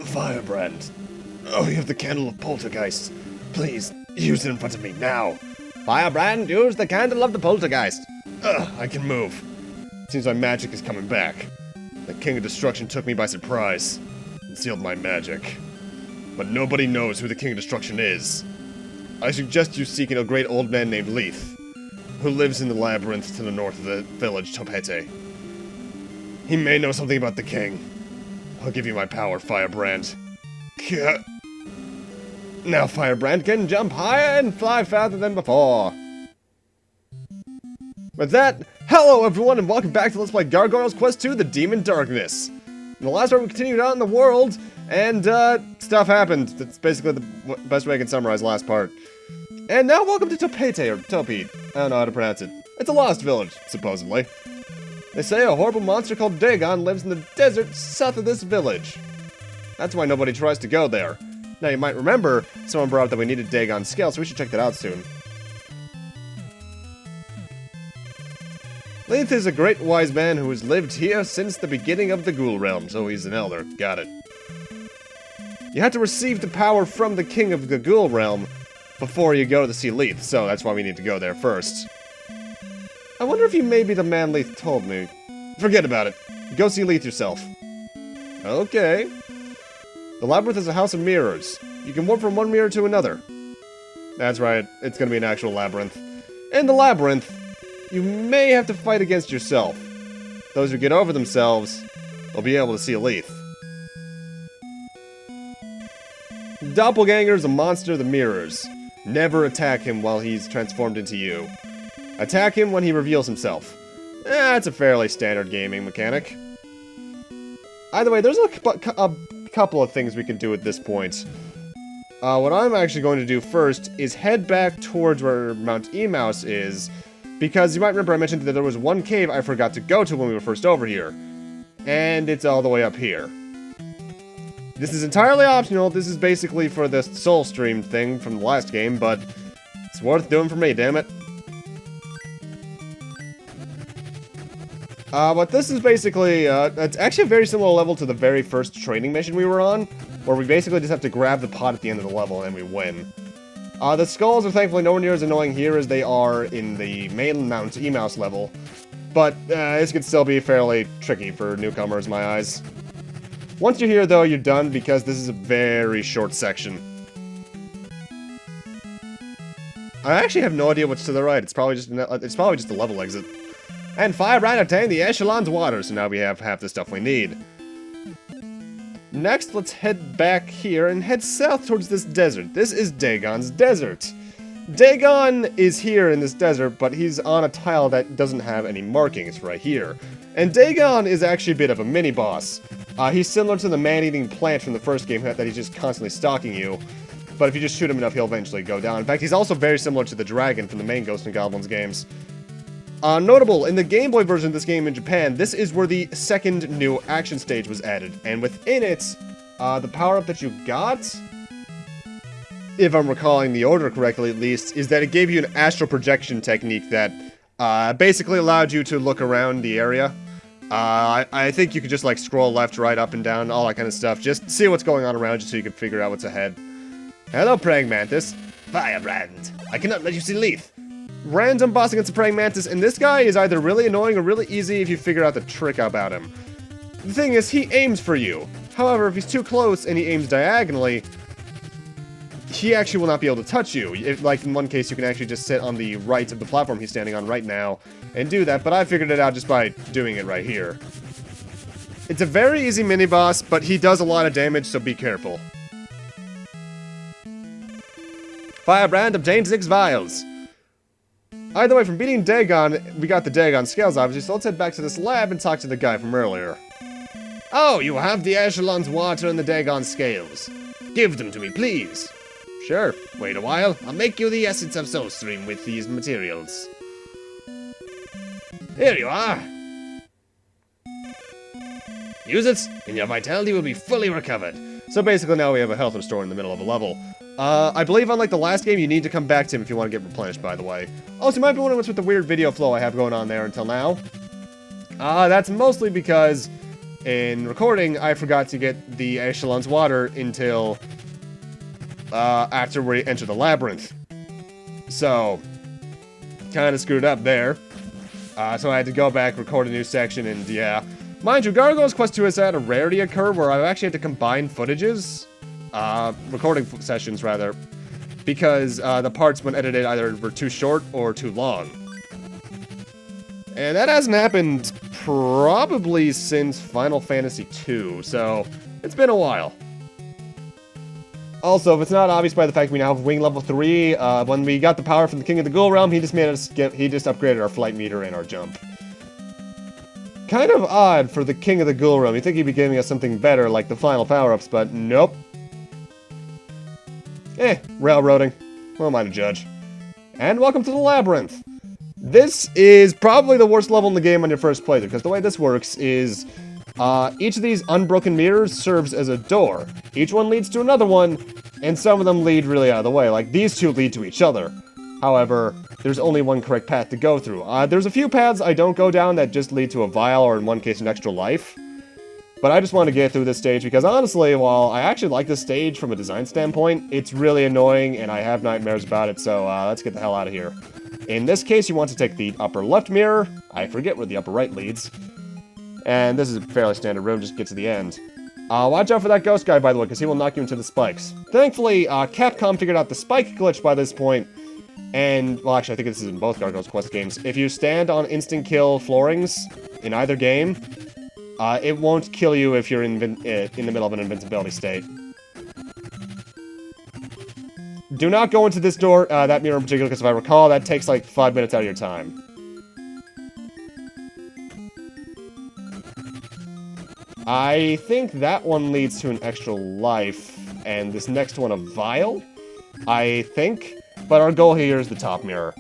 Firebrand. Oh, you have the candle of poltergeist. Please, use it in front of me, now. Firebrand, use the candle of the poltergeist. I can move. Seems my magic is coming back. The King of Destruction took me by surprise and sealed my magic. But nobody knows who the King of Destruction is. I suggest you seek a great old man named Leith, who lives in the Labyrinth to the north of the village Topete. He may know something about the King. I'll give you my power, Firebrand. Now Firebrand can jump higher and fly faster than before. With that, hello everyone and welcome back to Let's Play Gargoyle's Quest 2, The Demon Darkness. In the last part we continued out in the world, and stuff happened. That's basically the best way I can summarize the last part. And now welcome to Topete, or Topete. I don't know how to pronounce it. It's a lost village, supposedly. They say a horrible monster called Dagon lives in the desert south of this village. That's why nobody tries to go there. Now you might remember, someone brought up that we needed Dagon's scale, so we should check that out soon. Leith is a great wise man who has lived here since the beginning of the Ghoul Realm, so he's an elder. Got it. You have to receive the power from the King of the Ghoul Realm before you go to see Leith, so that's why we need to go there first. I wonder if you may be the man Leith told me. Forget about it. Go see Leith yourself. Okay. The Labyrinth is a house of mirrors. You can warp from one mirror to another. That's right, it's gonna be an actual labyrinth. In the Labyrinth, you may have to fight against yourself. Those who get over themselves will be able to see Leith. Doppelganger is a monster of the mirrors. Never attack him while he's transformed into you. Attack him when he reveals himself. That's a fairly standard gaming mechanic. Either way, there's a couple of things we can do at this point. What I'm actually going to do first is head back towards where Mount Emouse is, because you might remember I mentioned that there was one cave I forgot to go to when we were first over here. And it's all the way up here. This is entirely optional. This is basically for the Soulstream thing from the last game, but it's worth doing for me, damn it. But this is basically, it's actually a very similar level to the very first training mission we were on, where we basically just have to grab the pot at the end of the level and we win. The skulls are thankfully nowhere near as annoying here as they are in the main Mount Emouse level, but this could still be fairly tricky for newcomers in my eyes. Once you're here, though, you're done because this is a very short section. I actually have no idea what's to the right. It's probably just a level exit. And Firebrand obtained the Echelon's water, so now we have half the stuff we need. Next, let's head back here and head south towards this desert. This is Dagon's desert. Dagon is here in this desert, but he's on a tile that doesn't have any markings right here. And Dagon is actually a bit of a mini-boss. He's similar to the man-eating plant from the first game that he's just constantly stalking you. But if you just shoot him enough, he'll eventually go down. In fact, he's also very similar to the dragon from the main Ghosts and Goblins games. Notable, in the Game Boy version of this game in Japan, this is where the second new action stage was added. And within it, the power-up that you got, if I'm recalling the order correctly at least, is that it gave you an astral projection technique that basically allowed you to look around the area. I think you could just like scroll left, right, up and down, all that kind of stuff. Just see what's going on around you so you can figure out what's ahead. Hello, Praying Mantis. Firebrand. I cannot let you see Leith. Random boss against the Praying Mantis, and this guy is either really annoying or really easy if you figure out the trick about him. The thing is, he aims for you. However, if he's too close and he aims diagonally, he actually will not be able to touch you. Like in one case, you can actually just sit on the right of the platform he's standing on right now and do that, but I figured it out just by doing it right here. It's a very easy mini-boss, but he does a lot of damage, so be careful. Firebrand obtained 6 vials. Either way, from beating Dagon, we got the Dagon scales, obviously, so let's head back to this lab and talk to the guy from earlier. Oh, you have the Echelon's water and the Dagon scales. Give them to me, please. Sure, wait a while. I'll make you the essence of Soulstream with these materials. Here you are. Use it, and your vitality will be fully recovered. So basically now we have a health restore in the middle of a level. I believe unlike the last game, you need to come back to him if you want to get replenished, by the way. Also, you might be wondering what's with the weird video flow I have going on there until now. That's mostly because in recording, I forgot to get the Echelon's water until after we enter the Labyrinth. So, kind of screwed up there. So I had to go back, record a new section, and yeah. Mind you, Gargoyle's Quest 2 has had a rarity occur where I've actually had to combine footages, recording sessions rather, because the parts when edited either were too short or too long. And that hasn't happened probably since Final Fantasy II, so it's been a while. Also, if it's not obvious by the fact we now have Wing Level 3, when we got the power from the King of the Ghoul Realm, he just upgraded our flight meter and our jump. Kind of odd for the King of the Ghoul Realm. You'd think he'd be giving us something better, like the final power-ups, but nope. Railroading. Who am I to judge? And welcome to the Labyrinth. This is probably the worst level in the game on your first playthrough, because the way this works is each of these unbroken mirrors serves as a door. Each one leads to another one, and some of them lead really out of the way, like these two lead to each other. However, there's only one correct path to go through. There's a few paths I don't go down that just lead to a vial, or in one case, an extra life. But I just want to get through this stage because, honestly, while I actually like this stage from a design standpoint, it's really annoying and I have nightmares about it, so let's get the hell out of here. In this case, you want to take the upper left mirror. I forget where the upper right leads. And this is a fairly standard room, just get to the end. Watch out for that ghost guy, by the way, because he will knock you into the spikes. Thankfully, Capcom figured out the spike glitch by this point, and, well, actually, I think this is in both Gargoyle's Quest games. If you stand on instant kill floorings in either game, it won't kill you if you're in the middle of an invincibility state. Do not go into this door, that mirror in particular, because if I recall, that takes like 5 minutes out of your time. I think that one leads to an extra life, and this next one a vial, I think. But our goal here is the top mirror.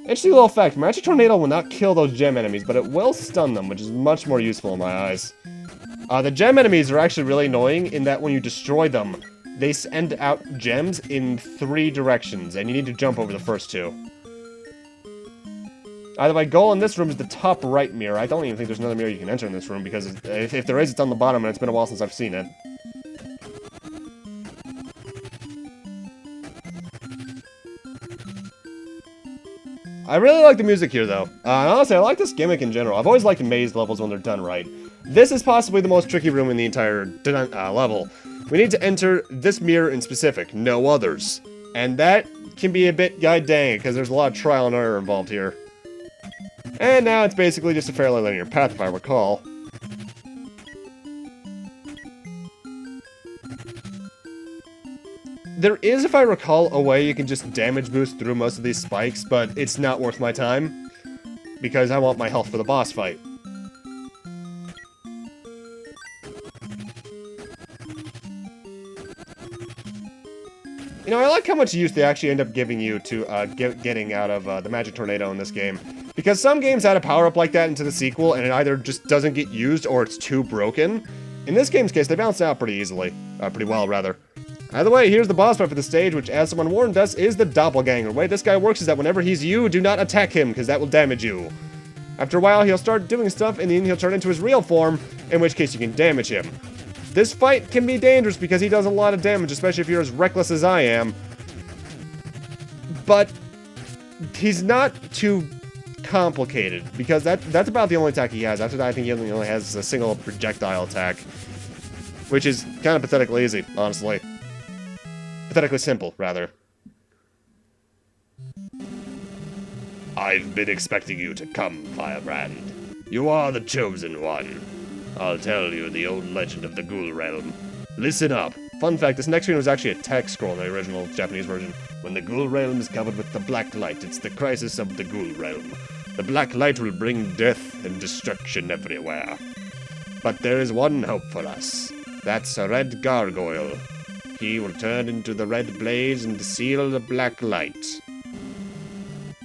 Interesting little fact, Magic Tornado will not kill those gem enemies, but it will stun them, which is much more useful in my eyes. The gem enemies are actually really annoying in that when you destroy them, they send out gems in 3 directions, and you need to jump over the first 2. Either way, goal in this room is the top right mirror. I don't even think there's another mirror you can enter in this room, because if there is, it's on the bottom, and it's been a while since I've seen it. I really like the music here, though. Honestly, I like this gimmick in general. I've always liked maze levels when they're done right. This is possibly the most tricky room in the entire level. We need to enter this mirror in specific, no others. And that can be a bit god-dang, because there's a lot of trial and error involved here. And now it's basically just a fairly linear path, if I recall. There is, if I recall, a way you can just damage boost through most of these spikes, but it's not worth my time, because I want my health for the boss fight. You know, I like how much use they actually end up giving you to getting out of the Magic Tornado in this game. Because some games add a power-up like that into the sequel, and it either just doesn't get used or it's too broken. In this game's case, they bounce out pretty easily. Pretty well, rather. Either way, here's the boss fight for the stage, which, as someone warned us, is the doppelganger. The way this guy works is that whenever he's you, do not attack him, because that will damage you. After a while, he'll start doing stuff, and then he'll turn into his real form, in which case you can damage him. This fight can be dangerous because he does a lot of damage, especially if you're as reckless as I am. But he's not too complicated, because that's about the only attack he has. After that, I think he only has a single projectile attack, which is kind of pathetically easy, honestly. Pathetically simple, rather. I've been expecting you to come, Firebrand. You are the chosen one. I'll tell you the old legend of the Ghoul Realm. Listen up. Fun fact, this next screen was actually a text scroll in the original Japanese version. When the Ghoul Realm is covered with the black light, it's the crisis of the Ghoul Realm. The black light will bring death and destruction everywhere. But there is one hope for us. That's a red gargoyle. He will turn into the red blaze and seal the black light.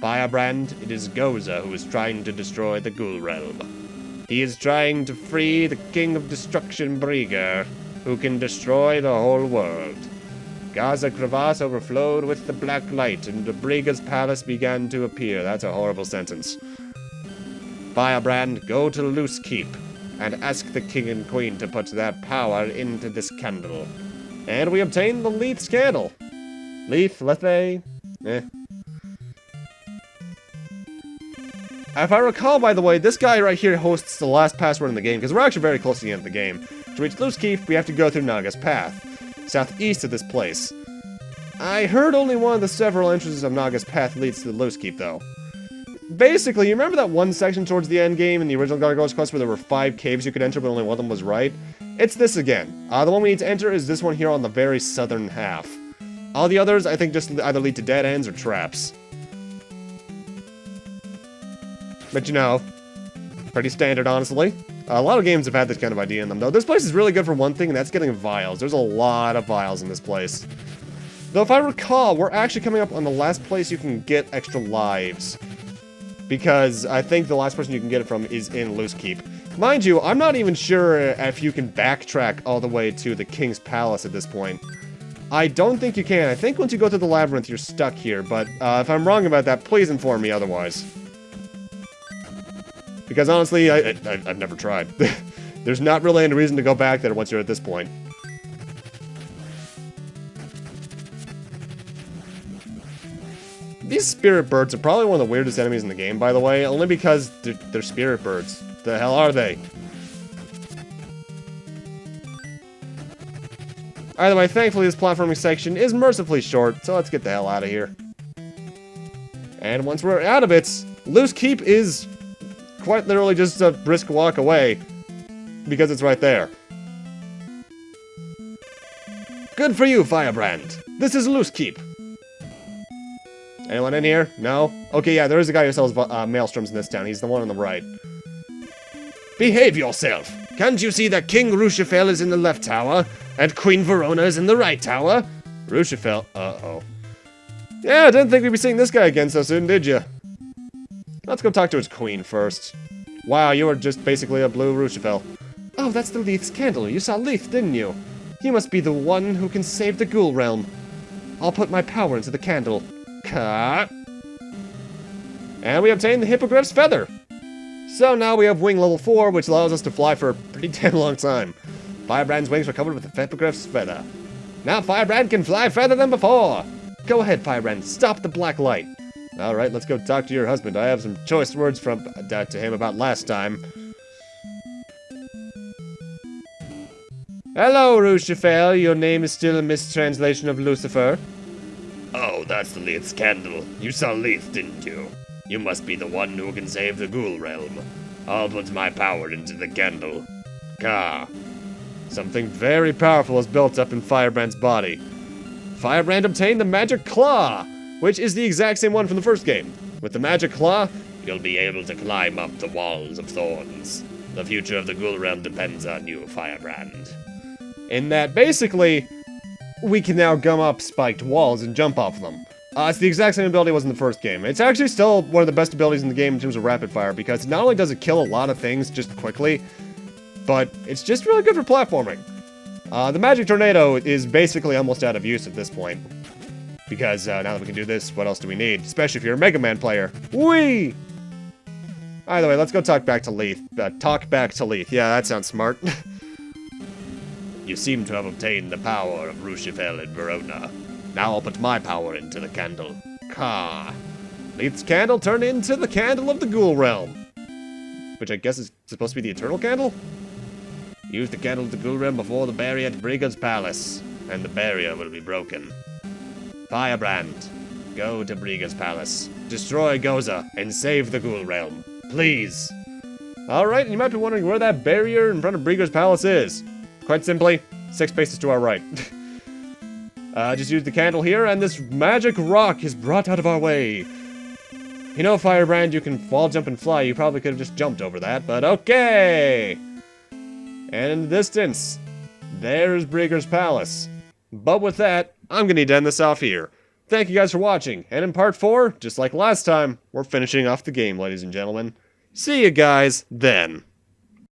Firebrand, it is Goza who is trying to destroy the Ghoul Realm. He is trying to free the King of Destruction, Brieger, who can destroy the whole world. Gaza crevasse overflowed with the black light, and the Brieger's palace began to appear. That's a horrible sentence. Firebrand, go to Loose Keep and ask the king and queen to put their power into this candle. And we obtain the Leith's candle. Leith, Lethe, If I recall, by the way, this guy right here hosts the last password in the game, because we're actually very close to the end of the game. To reach Loose Keep, we have to go through Naga's Path, southeast of this place. I heard only one of the several entrances of Naga's Path leads to the Loose Keep, though. Basically, you remember that one section towards the end game in the original Gargoyle's quest where there were 5 caves you could enter, but only one of them was right? It's this again. The one we need to enter is this one here on the very southern half. All the others, I think, just either lead to dead ends or traps. But you know, pretty standard, honestly. A lot of games have had this kind of idea in them, though. This place is really good for one thing, and that's getting vials. There's a lot of vials in this place. Though, if I recall, we're actually coming up on the last place you can get extra lives. Because I think the last person you can get it from is in Loose Keep. Mind you, I'm not even sure if you can backtrack all the way to the King's Palace at this point. I don't think you can. I think once you go through the Labyrinth, you're stuck here, but if I'm wrong about that, please inform me otherwise. Because honestly, I've never tried. There's not really any reason to go back there once you're at this point. These spirit birds are probably one of the weirdest enemies in the game, by the way, only because they're spirit birds. The hell are they? Either way, thankfully this platforming section is mercifully short, so let's get the hell out of here. And once we're out of it, Loose Keep is quite literally just a brisk walk away, because it's right there. Good for you, Firebrand. This is Loose Keep. Anyone in here? No? Okay, yeah, there is a guy who sells maelstroms in this town. He's the one on the right. Behave yourself! Can't you see that King Rushafel is in the left tower, and Queen Verona is in the right tower? Rushafel? Uh-oh. Yeah, I didn't think we'd be seeing this guy again so soon, did you? Let's go talk to his queen first. Wow, you were just basically a blue Rushafel. Oh, that's the Leith's candle. You saw Leith, didn't you? He must be the one who can save the ghoul realm. I'll put my power into the candle. Cut. And we obtain the Hippogriff's Feather. So now we have wing level 4, which allows us to fly for a pretty damn long time. Firebrand's wings were covered with the Hippogriff's Feather. Now Firebrand can fly further than before. Go ahead, Firebrand. Stop the black light. Alright, let's go talk to your husband. I have some choice words to him about last time. Hello, Rushafel. Your name is still a mistranslation of Lucifer. Oh, that's the Leith's candle. You saw Leith, didn't you? You must be the one who can save the ghoul realm. I'll put my power into the candle. Ka. Something very powerful is built up in Firebrand's body. Firebrand obtained the Magic Claw, which is the exact same one from the first game. With the Magic Claw, you'll be able to climb up the walls of thorns. The future of the ghoul realm depends on you, Firebrand. In that, basically, we can now gum up spiked walls and jump off them. It's the exact same ability it was in the first game. It's actually still one of the best abilities in the game in terms of rapid fire, because not only does it kill a lot of things just quickly, but it's just really good for platforming. The Magic Tornado is basically almost out of use at this point. Because now that we can do this, what else do we need? Especially if you're a Mega Man player. Whee! Either way, let's go talk back to Leith. Talk back to Leith. Yeah, that sounds smart. You seem to have obtained the power of Rushafel and Verona. Now I'll put my power into the candle. Ka. Leith's candle turned into the candle of the ghoul realm. Which I guess is supposed to be the eternal candle? Use the candle of the ghoul realm before the barrier at Brigand's Palace, and the barrier will be broken. Firebrand, go to Brigand's Palace, destroy Goza, and save the ghoul realm. Please. Alright, you might be wondering where that barrier in front of Brigand's Palace is. Quite simply, 6 spaces to our right. Just use the candle here, and this magic rock is brought out of our way. You know, Firebrand, you can wall jump and fly. You probably could have just jumped over that, but okay. And in the distance, there's Brigand's Palace. But with that, I'm going to need to end this off here. Thank you guys for watching, and in part 4, just like last time, we're finishing off the game, ladies and gentlemen. See you guys then.